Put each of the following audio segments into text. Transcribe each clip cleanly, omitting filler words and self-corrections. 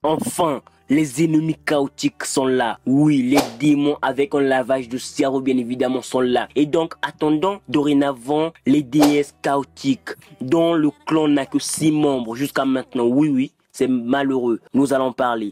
Enfin, les ennemis chaotiques sont là. Oui, les démons avec un lavage de cerveau bien évidemment sont là. Et donc, attendons dorénavant les déesses chaotiques dont le clan n'a que 6 membres jusqu'à maintenant. Oui, c'est malheureux. Nous allons parler.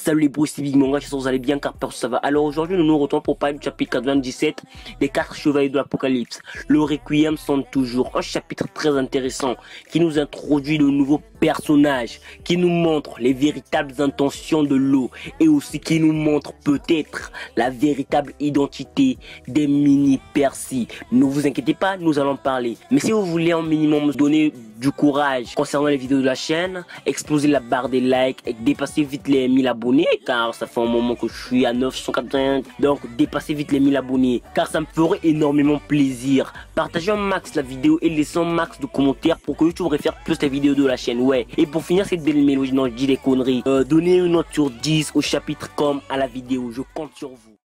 Salut les bros, c'est Big Manga, j'espère que vous allez bien car ça va. Alors aujourd'hui nous nous retrouvons pour parler du chapitre 97 des 4 chevaliers de l'Apocalypse. Le Requiem sonne toujours, un chapitre très intéressant qui nous introduit de nouveaux personnages, qui nous montre les véritables intentions de l'eau et aussi qui nous montre peut-être la véritable identité des mini-Percy. Ne vous inquiétez pas, nous allons parler. Mais si vous voulez un minimum me donner du courage concernant les vidéos de la chaîne, explosez la barre des likes et dépassez vite les 1000 abonnés car ça fait un moment que je suis à 980, donc dépassez vite les 1000 abonnés car ça me ferait énormément plaisir. Partagez un max la vidéo et laissez un max de commentaires pour que YouTube réfère plus les vidéos de la chaîne. Ouais, et pour finir cette belle mélodie, non je dis des conneries, donnez une note sur 10 au chapitre comme à la vidéo, je compte sur vous.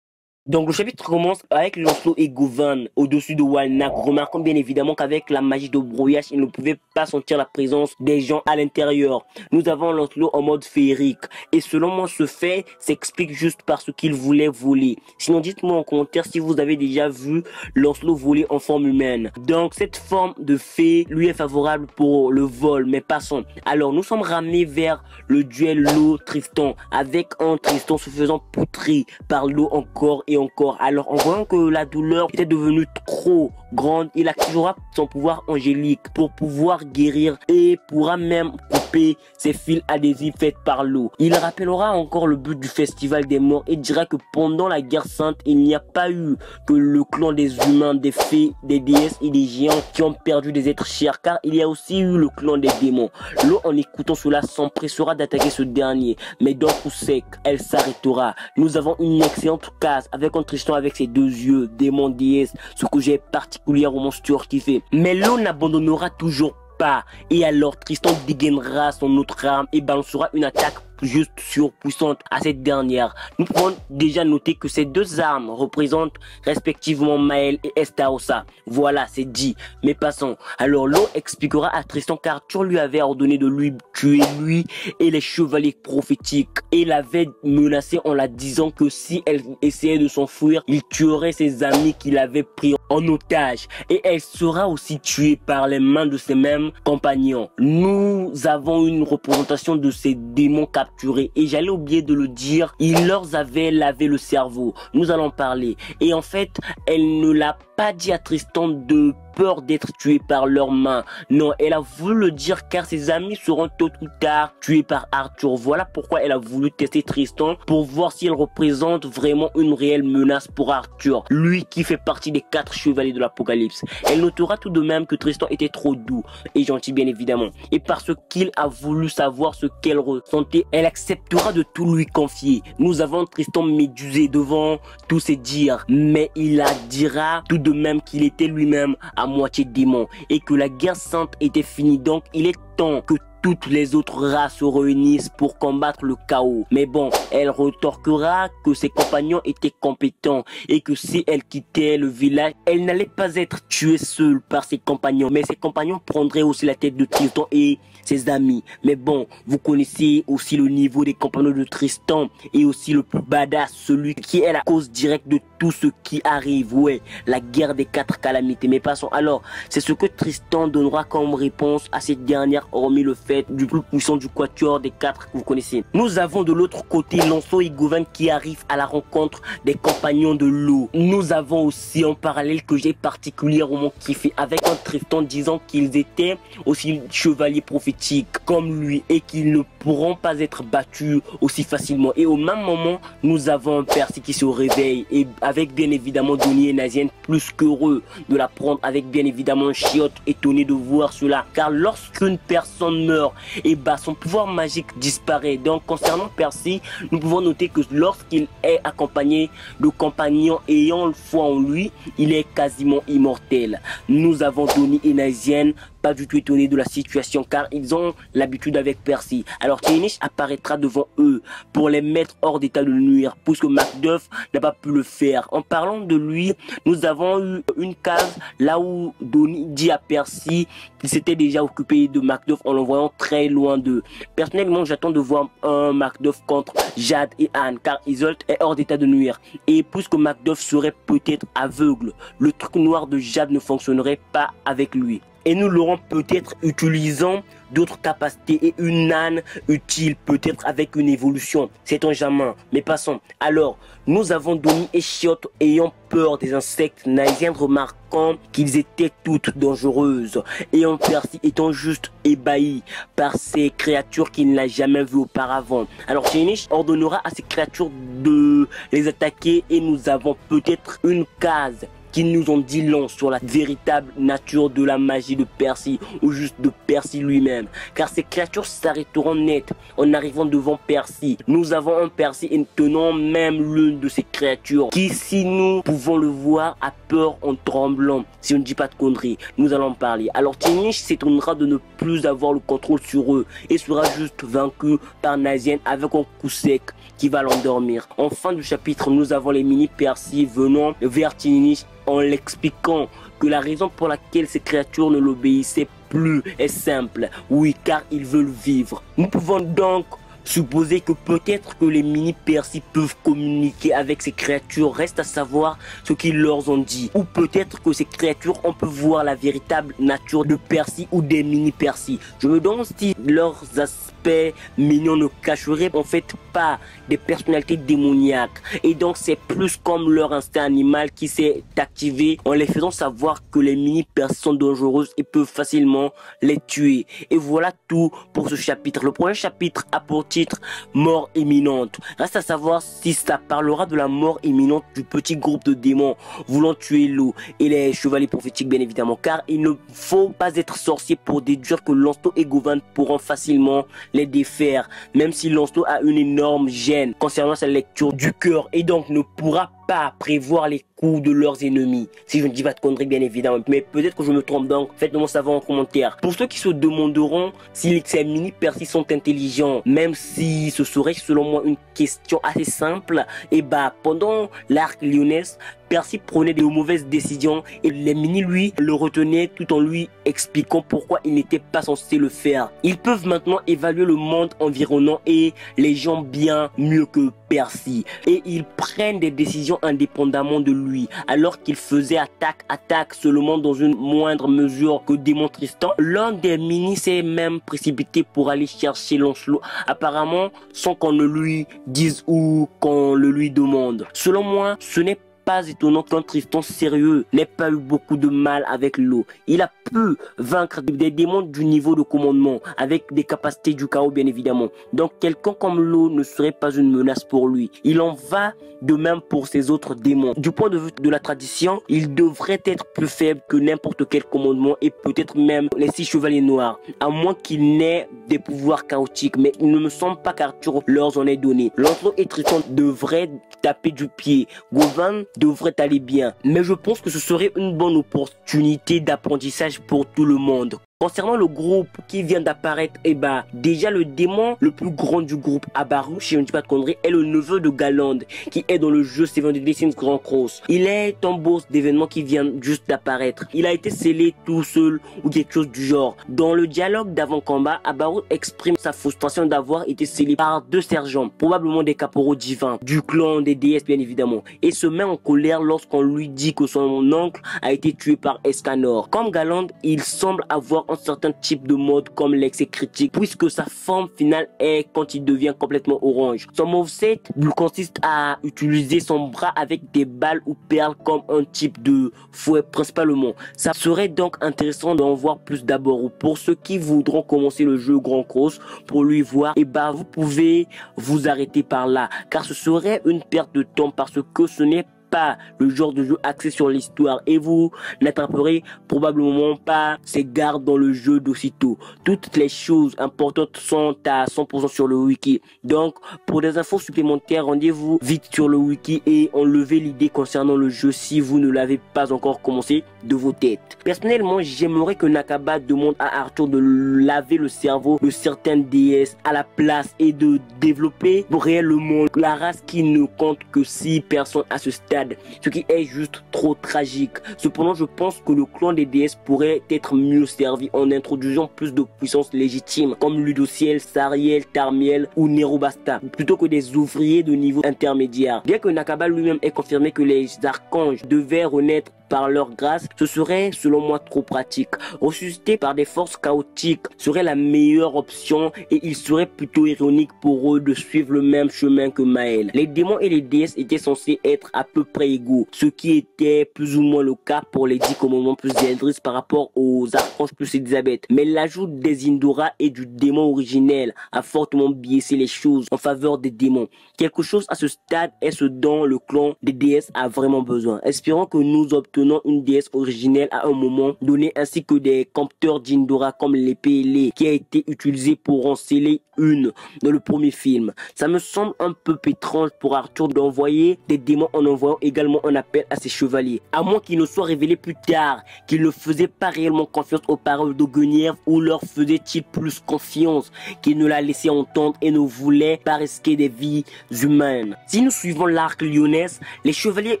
Donc le chapitre commence avec Lancelot et Gawain au-dessus de Walnac. Remarquons bien évidemment qu'avec la magie de brouillage, ils ne pouvaient pas sentir la présence des gens à l'intérieur. Nous avons Lancelot en mode féerique. Et selon moi, ce fait s'explique juste parce qu'il voulait voler. Sinon, dites-moi en commentaire si vous avez déjà vu Lancelot voler en forme humaine. Donc cette forme de fée lui est favorable pour le vol, mais passons. Alors nous sommes ramenés vers le duel l'eau-Tristan, avec un Tristan se faisant poutrer par l'eau encore et encore. Alors en voyant que la douleur était devenue trop grande, il activera son pouvoir angélique pour pouvoir guérir et pourra même couper ses fils adhésifs faits par l'eau. Il rappellera encore le but du festival des morts et dira que pendant la guerre sainte, il n'y a pas eu que le clan des humains, des fées, des déesses et des géants qui ont perdu des êtres chers, car il y a aussi eu le clan des démons. L'eau, en écoutant cela, s'empressera d'attaquer ce dernier, mais d'un coup sec, elle s'arrêtera. Nous avons une excellente case avec un Tristan avec ses 2 yeux, démon déesse, ce que j'ai particulièrement surkiffé. Mais l'eau n'abandonnera toujours pas. Et alors Tristan dégainera son autre arme et balancera une attaque juste surpuissante à cette dernière. Nous pouvons déjà noter que ces 2 armes représentent respectivement Maël et Estarossa. Voilà, c'est dit. Mais passons. Alors l'eau expliquera à Tristan qu'Arthur lui avait ordonné de lui tuer lui et les chevaliers prophétiques. Et l'avait menacé en la disant que si elle essayait de s'enfuir, il tuerait ses amis qu'il avait pris en otage. Et elle sera aussi tuée par les mains de ses mêmes compagnons. Nous avons une représentation de ces démons capturés. Et j'allais oublier de le dire, il leur avait lavé le cerveau. Nous allons parler. Et en fait, elle ne l'a pas dit à Tristan de peur d'être tué par leurs mains. Non, elle a voulu le dire car ses amis seront tôt ou tard tués par Arthur. Voilà pourquoi elle a voulu tester Tristan pour voir si elle représente vraiment une réelle menace pour Arthur, lui qui fait partie des 4 chevaliers de l'Apocalypse. Elle notera tout de même que Tristan était trop doux et gentil bien évidemment. Et parce qu'il a voulu savoir ce qu'elle ressentait, elle acceptera de tout lui confier. Nous avons Tristan médusé devant tous ses dires, mais il dira tout de même qu'il était lui-même à moitié démon et que la guerre sainte était finie, donc il est temps que toutes les autres races se réunissent pour combattre le chaos. Mais bon, elle retorquera que ses compagnons étaient compétents et que si elle quittait le village, elle n'allait pas être tuée seule par ses compagnons, mais ses compagnons prendraient aussi la tête de Tristan et ses amis. Mais bon, vous connaissez aussi le niveau des compagnons de Tristan et aussi le plus badass, celui qui est la cause directe de tout ce qui arrive. Ouais, la guerre des 4 calamités. Mais passons. Alors, c'est ce que Tristan donnera comme réponse à cette dernière, hormis le fait du plus puissant du quatuor des 4 que vous connaissez. Nous avons de l'autre côté Lancelot et Gawain qui arrivent à la rencontre des compagnons de l'eau. Nous avons aussi un parallèle que j'ai particulièrement kiffé avec un Tristan disant qu'ils étaient aussi chevaliers prophétiques fanatique comme lui et qu'ils ne pourront pas être battus aussi facilement. Et au même moment, nous avons un Percy qui se réveille et avec bien évidemment Donnie et Nazien plus qu'heureux de l'apprendre, avec bien évidemment Chiotte étonné de voir cela. Car lorsqu'une personne meurt, et bah son pouvoir magique disparaît. Donc concernant Percy, nous pouvons noter que lorsqu'il est accompagné de compagnons ayant foi en lui, il est quasiment immortel. Nous avons Donnie et Nazien pas du tout étonnés de la situation car ils ont l'habitude avec Percy. Alors Thénish apparaîtra devant eux pour les mettre hors d'état de nuire puisque Macduff n'a pas pu le faire. En parlant de lui, nous avons eu une case là où Donnie dit à Percy qu'il s'était déjà occupé de Macduff en l'envoyant très loin d'eux. Personnellement, j'attends de voir un Macduff contre Jade et Anne car Isolde est hors d'état de nuire. Et puisque Macduff serait peut-être aveugle, le truc noir de Jade ne fonctionnerait pas avec lui. Et nous l'aurons peut-être utilisant d'autres capacités et une âne utile, peut-être avec une évolution. C'est un jamais. Mais passons. Alors, nous avons Donnie et Chiotte ayant peur des insectes, Nazien remarquant qu'ils étaient toutes dangereuses, et Percy étant juste ébahi par ces créatures qu'il n'a jamais vues auparavant. Alors, Thénish ordonnera à ces créatures de les attaquer et nous avons peut-être une case qui nous ont dit long sur la véritable nature de la magie de Percy ou juste de Percy lui-même. Car ces créatures s'arrêteront net en arrivant devant Percy. Nous avons un Percy et tenons même l'une de ces créatures qui, si nous pouvons le voir, a peur en tremblant. Si on ne dit pas de conneries, nous allons parler. Alors Thénish s'étonnera de ne plus avoir le contrôle sur eux et sera juste vaincu par Nazien avec un coup sec qui va l'endormir. En fin du chapitre, nous avons les mini Percy venant vers Thénish en l'expliquant que la raison pour laquelle ces créatures ne l'obéissaient plus est simple. Oui, car ils veulent vivre. Nous pouvons donc supposer que peut-être que les mini Percy peuvent communiquer avec ces créatures, reste à savoir ce qu'ils leur ont dit. Ou peut-être que ces créatures, on peut voir la véritable nature de Percy ou des mini Percy. Je me demande si leurs aspects mignons ne cacheraient en fait pas des personnalités démoniaques. Et donc c'est plus comme leur instinct animal qui s'est activé en les faisant savoir que les mini Percy sont dangereuses et peuvent facilement les tuer. Et voilà tout pour ce chapitre. Le prochain chapitre a pour titre mort imminente. Reste à savoir si ça parlera de la mort imminente du petit groupe de démons voulant tuer l'eau et les chevaliers prophétiques bien évidemment, car il ne faut pas être sorcier pour déduire que Lancelot et Gawain pourront facilement les défaire, même si Lancelot a une énorme gêne concernant sa lecture du cœur et donc ne pourra pas prévoir les coups de leurs ennemis. Si je ne dis pas de conneries bien évidemment, mais peut-être que je me trompe, donc faites-le-moi savoir en commentaire. Pour ceux qui se demanderont si ces mini Percy sont intelligents, même si ce serait selon moi une question assez simple, et bah pendant l'arc lyonnaise, Percy prenait de mauvaises décisions et les mini lui le retenaient tout en lui expliquant pourquoi il n'était pas censé le faire. Ils peuvent maintenant évaluer le monde environnant et les gens bien mieux que Percy et ils prennent des décisions indépendamment de lui alors qu'il faisait attaque seulement dans une moindre mesure que Démon Tristan. L'un des mini s'est même précipité pour aller chercher Lancelot apparemment sans qu'on ne lui dise ou qu'on le lui demande. Selon moi, ce n'est pas étonnant qu'un Tristan sérieux n'ait pas eu beaucoup de mal avec l'eau. Il a pu vaincre des démons du niveau de commandement avec des capacités du chaos bien évidemment. Donc quelqu'un comme l'eau ne serait pas une menace pour lui. Il en va de même pour ses autres démons. Du point de vue de la tradition, il devrait être plus faible que n'importe quel commandement et peut-être même les 6 chevaliers noirs, à moins qu'il n'ait des pouvoirs chaotiques, mais il ne me semble pas qu'Arthur leur en ait donné. Lancelot et Tristan devraient taper du pied. Gawain devrait aller bien, mais je pense que ce serait une bonne opportunité d'apprentissage pour tout le monde. Concernant le groupe qui vient d'apparaître, et bah déjà le démon le plus grand du groupe, Abarouche, si je ne dis pas de conneries, est le neveu de Galande qui est dans le jeu Seven Deadly Sins Grand Cross. Il est un boss d'événements qui vient juste d'apparaître. Il a été scellé tout seul ou quelque chose du genre. Dans le dialogue d'avant-combat, Abarouche exprime sa frustration d'avoir été scellé par 2 sergents, probablement des caporaux divins, du clan des déesses bien évidemment, et se met en colère lorsqu'on lui dit que son oncle a été tué par Escanor. Comme Galande, il semble avoir un certain type de mode comme l'excès critique, puisque sa forme finale est quand il devient complètement orange. Son moveset consiste à utiliser son bras avec des balles ou perles comme un type de fouet principalement. Ça serait donc intéressant d'en voir plus d'abord, ou pour ceux qui voudront commencer le jeu Grand Cross pour lui voir, et bah vous pouvez vous arrêter par là, car ce serait une perte de temps parce que ce n'est pas le genre de jeu axé sur l'histoire et vous n'attraperez probablement pas ces gardes dans le jeu d'aussitôt. Toutes les choses importantes sont à 100% sur le wiki. Donc pour des infos supplémentaires, rendez-vous vite sur le wiki et enlevez l'idée concernant le jeu si vous ne l'avez pas encore commencé de vos têtes. Personnellement, j'aimerais que Nakaba demande à Arthur de laver le cerveau de certaines déesses à la place et de développer réellement la race qui ne compte que 6 personnes à ce stade, ce qui est juste trop tragique. Cependant, je pense que le clan des déesses pourrait être mieux servi en introduisant plus de puissance légitime comme Ludociel, Sariel, Tarmiel ou Nerobasta, plutôt que des ouvriers de niveau intermédiaire. Bien que Nakaba lui-même ait confirmé que les archanges devaient renaître par leur grâce, ce serait selon moi trop pratique. Ressusciter par des forces chaotiques serait la meilleure option et il serait plutôt ironique pour eux de suivre le même chemin que Maël. Les démons et les déesses étaient censés être à peu près égaux, ce qui était plus ou moins le cas pour les 10 commandements plus Zendris par rapport aux archanges plus Elisabeth. Mais l'ajout des Indora et du démon originel a fortement biaisé les choses en faveur des démons. Quelque chose à ce stade est ce dont le clan des déesses a vraiment besoin. Espérons que nous obtenons une déesse originelle à un moment donné, ainsi que des compteurs d'Indora comme l'épée ailée qui a été utilisée pour en sceller une dans le premier film. Ça me semble un peu étrange pour Arthur d'envoyer des démons en envoyant également un appel à ses chevaliers, à moins qu'il ne soit révélé plus tard qu'il ne faisait pas réellement confiance aux paroles de Guenièvre, ou leur faisait-il plus confiance qu'il ne la laissait entendre et ne voulait pas risquer des vies humaines. Si nous suivons l'arc lyonnaise, les chevaliers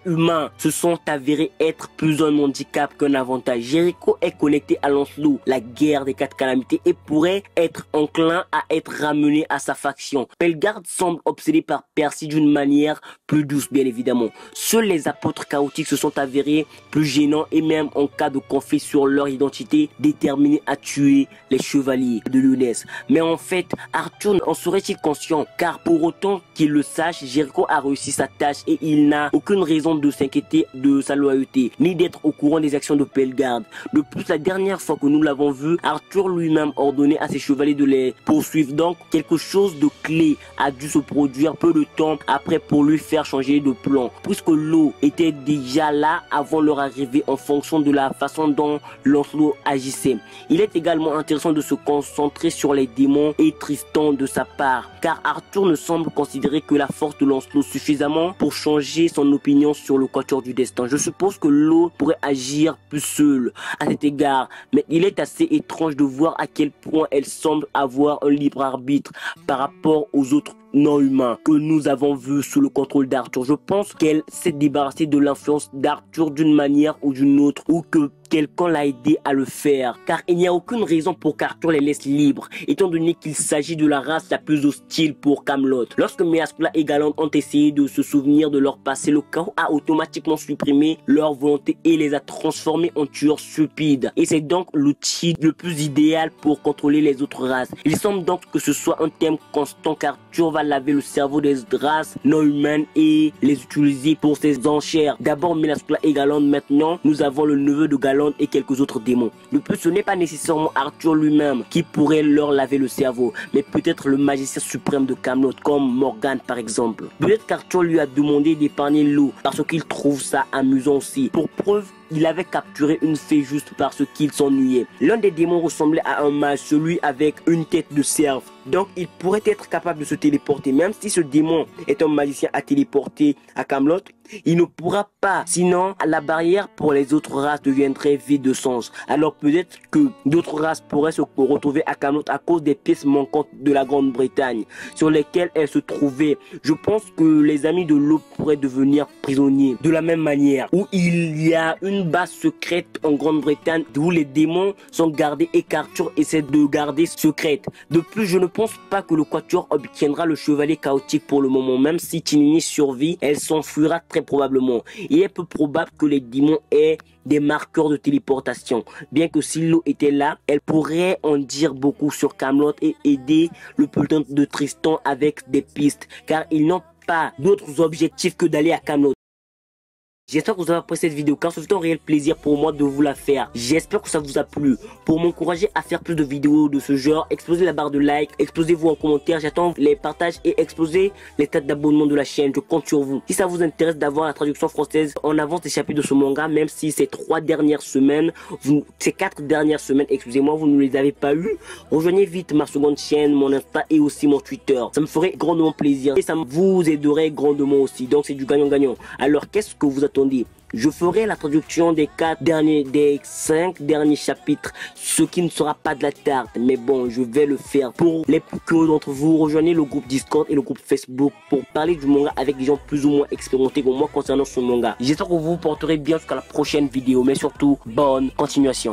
humains se sont avérés être plus un handicap qu'un avantage. Jericho est connecté à Lancelot, la guerre des 4 calamités, et pourrait être enclin à être ramené à sa faction. Pelgard semble obsédé par Percy d'une manière plus douce, bien évidemment. Seuls les apôtres chaotiques se sont avérés plus gênants et même en cas de conflit sur leur identité, déterminés à tuer les chevaliers de Lyonesse. Mais en fait, Arthur en serait-il conscient? Car pour autant qu'il le sache, Jericho a réussi sa tâche et il n'a aucune raison de s'inquiéter de sa loyauté, ni d'être au courant des actions de Pelgard. De plus, la dernière fois que nous l'avons vu, Arthur lui-même ordonnait à ses chevaliers de les poursuivre. Donc, quelque chose de clé a dû se produire peu de temps après pour lui faire changer de plan, puisque l'eau était déjà là avant leur arrivée en fonction de la façon dont Lancelot agissait. Il est également intéressant de se concentrer sur les démons et Tristan de sa part, car Arthur ne semble considérer que la force de Lancelot suffisamment pour changer son opinion sur le quatuor du destin. Je suppose que l'eau pourrait agir plus seule à cet égard, mais il est assez étrange de voir à quel point elle semble avoir un libre arbitre par rapport aux autres non-humains que nous avons vus sous le contrôle d'Arthur. Je pense qu'elle s'est débarrassée de l'influence d'Arthur d'une manière ou d'une autre, ou que quelqu'un l'a aidé à le faire, car il n'y a aucune raison pour qu'Arthur les laisse libres, étant donné qu'il s'agit de la race la plus hostile pour Camelot. Lorsque Measpla et Galante ont essayé de se souvenir de leur passé, le chaos a automatiquement supprimé leur volonté et les a transformés en tueurs stupides. Et c'est donc l'outil le plus idéal pour contrôler les autres races. Il semble donc que ce soit un thème constant qu'Arthur va laver le cerveau des races non humaines et les utiliser pour ses enchères. D'abord Measpla et Galante, maintenant nous avons le neveu de Galante et quelques autres démons. De plus, ce n'est pas nécessairement Arthur lui-même qui pourrait leur laver le cerveau, mais peut-être le magicien suprême de Camelot, comme Morgane par exemple. Peut-être qu'Arthur lui a demandé d'épargner l'eau parce qu'il trouve ça amusant aussi. Pour preuve, il avait capturé une fée juste parce qu'il s'ennuyait. L'un des démons ressemblait à un mage, celui avec une tête de cerf. Donc il pourrait être capable de se téléporter. Même si ce démon est un magicien à téléporter à Camelot, il ne pourra pas. Sinon, la barrière pour les autres races deviendrait vide de sens. Alors peut-être que d'autres races pourraient se retrouver à Camelot à cause des pièces manquantes de la Grande-Bretagne sur lesquelles elles se trouvaient. Je pense que les amis de l'eau pourraient devenir prisonniers de la même manière, où il y a une une base secrète en Grande-Bretagne où les démons sont gardés et qu'Arthur essaie de garder secrète. De plus, je ne pense pas que le Quatuor obtiendra le chevalier chaotique pour le moment. Même si Tinini survit, elle s'enfuira très probablement. Il est peu probable que les démons aient des marqueurs de téléportation. Bien que Silo était là, elle pourrait en dire beaucoup sur Camelot et aider le peloton de Tristan avec des pistes, car ils n'ont pas d'autres objectifs que d'aller à Camelot. J'espère que vous avez apprécié cette vidéo car c'est un réel plaisir pour moi de vous la faire. J'espère que ça vous a plu. Pour m'encourager à faire plus de vidéos de ce genre, explosez la barre de like, explosez-vous en commentaire, j'attends les partages et explosez les têtes d'abonnement de la chaîne. Je compte sur vous. Si ça vous intéresse d'avoir la traduction française en avance des chapitres de ce manga, même si ces 4 dernières semaines, excusez-moi, vous ne les avez pas eu, rejoignez vite ma seconde chaîne, mon Insta et aussi mon Twitter. Ça me ferait grandement plaisir et ça vous aiderait grandement aussi. Donc c'est du gagnant-gagnant. Alors qu'est-ce que vous attendez? Je ferai la traduction des 5 derniers chapitres, ce qui ne sera pas de la tarte, mais bon, je vais le faire. Pour les plus curieux d'entre vous, rejoignez le groupe Discord et le groupe Facebook pour parler du manga avec des gens plus ou moins expérimentés que moi concernant ce manga. J'espère que vous vous porterez bien jusqu'à la prochaine vidéo, mais surtout, bonne continuation.